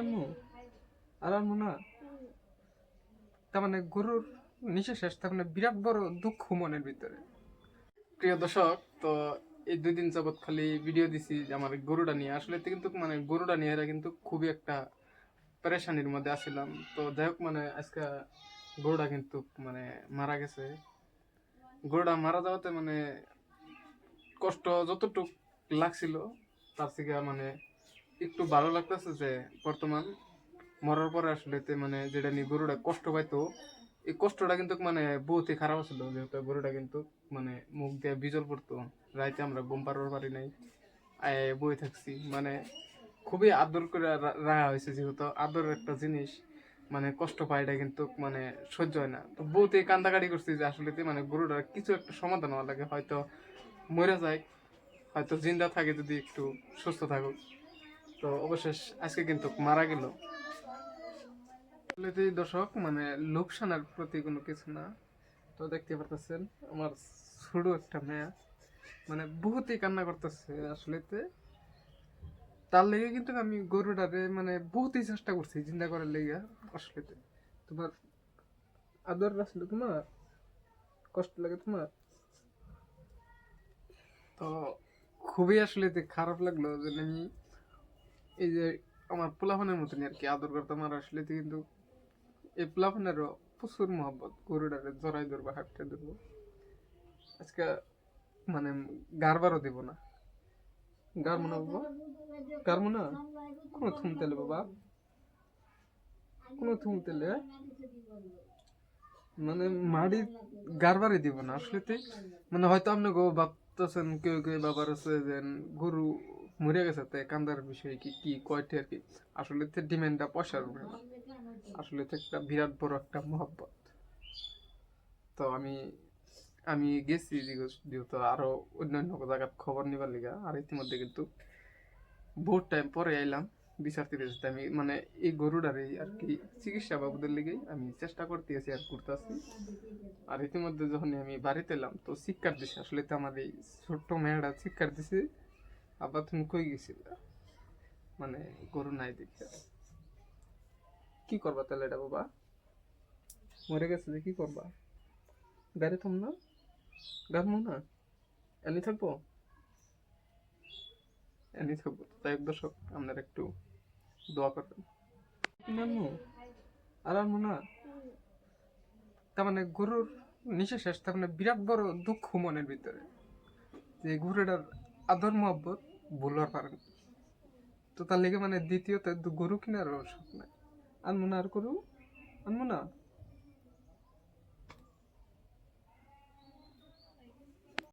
আনমু আর আনমু না। তার মানে গরুর নিঃশ্বাস শেষ, তার মানে বিরাট বড় দুঃখ মনের ভিতরে। প্রিয় দর্শক, তো এই 2 দিন যাবৎ খালি ভিডিও দিছি যে আমার গরুটা নিয়ে, আসলে তো কিন্তু মানে গরুটা নিয়ে এরা কিন্তু খুবই একটা পেরেশানির মধ্যে আসছিলাম। তো যাই হোক, মানে আজকে গরুটা কিন্তু মানে মারা গেছে। গরুটা মারা যাওয়াতে মানে কষ্ট যতটুক লাগছিল তার থেকে মানে একটু ভালো লাগতেছে যে বর্তমান মরার পরে আসলে মানে যেটা নিয়ে গরুটা কষ্ট পাইতো, এই কষ্টটা কিন্তু মানে বহুতই খারাপ ছিল। যেহেতু গরুটা কিন্তু মানে মুখ দিয়ে বিজল পড়তো, রাইতে আমরা ঘুম পাড়ার পারি নাই, বই থাকছি। মানে খুবই আদর করে রাখা হয়েছে, যেহেতু আদরের একটা জিনিস মানে কষ্ট পায়, এটা কিন্তু মানে সহ্য হয় না। তো বহুতই কান্দাকাটি করছি যে আসলে মানে গরুটার কিছু একটা সমাধান হওয়া লাগে, হয়তো মরে যায়, হয়তো জিন্দা থাকে যদি একটু সুস্থ থাকুক। তো অবশেষ আজকে কিন্তু মারা গেল। দর্শক, মানে লোকসানের প্রতি কোনো কিছু না। তো দেখতে পারতেছেন আমার ছোট একটা মেয়ে মানে বহুতই কান্না করতেছে আসলে। তার লেগে কিন্তু আমি গরুটারে মানে বহুতই চেষ্টা করছি চিন্তা করার লেগে। আসলে তোমার আদর আসলে তোমার কষ্ট লাগে তোমার। তো খুবই আসলে খারাপ লাগলো যে আমি এই যে আমার পোলাপানের মতনই আর কি আদর করতাম, আর আসলে কিন্তু এই পোলাপানেরও প্রচুর মহব্বত, গরুটারে জড়াই ধরবো, হাঁটতে ধরবো আজকে, মানে গারবারও দিব না। গারমো না বাবা, গারমো না, কোনো থুমতেলে বাবা, কোনো থুমতেলে মানে মাড়ি গারবারই দিব না আসলে। মানে হয়তো আপনি গো ভাবতেছেন কেউ কেউ ব্যাপার আছে যে গরু মরে গেছে তাই কান্দার বিষয় কি কি কয়টি আর কি। আসলে ডিমান্ডটা পয়সার উপরে না, আসলে একটা বিরাট বড় একটা মহব্বত। তো আমি আমি গেছি যেহেতু আরো অন্যান্য জায়গার খবর নিবার লিগা, আর ইতিমধ্যে কিন্তু বহুত টাইম পরে আইলাম বিচার দিতে। আমি মানে এই গরুটারে আর কি চিকিৎসা বাবুদের লিগেই আমি চেষ্টা করতেছি আর করতেছি। আর ইতিমধ্যে যখন আমি বাড়িতে এলাম তো চিৎকার দিছে, আসলে তো আমার এই ছোট্ট মেয়েটা চিৎকার দিছে, আবার তুমি কই গেছিল, মানে গরু নাই দেখে। কি করবা তাহলে এটা বাবা, মরে গেছে যে কি করবা? গাড়ি থাম না, গাড়মো না, এনে থাকবো, এনে থাকবো। তাই দর্শক, আপনারা একটু দোয়া করবেন। আনমু আর আনমু না। তার মানে গরুর নিঃশ্বাস শেষ, তার মানে বিরাট বড় দুঃখ মনের ভিতরে যে গরুটার আদর মহব্বত ভুলবার পারেন। তো তার লেগে মানে দ্বিতীয়ত গরু কিনারও শখ নাই। আনমু না আর গরু, আনমু না।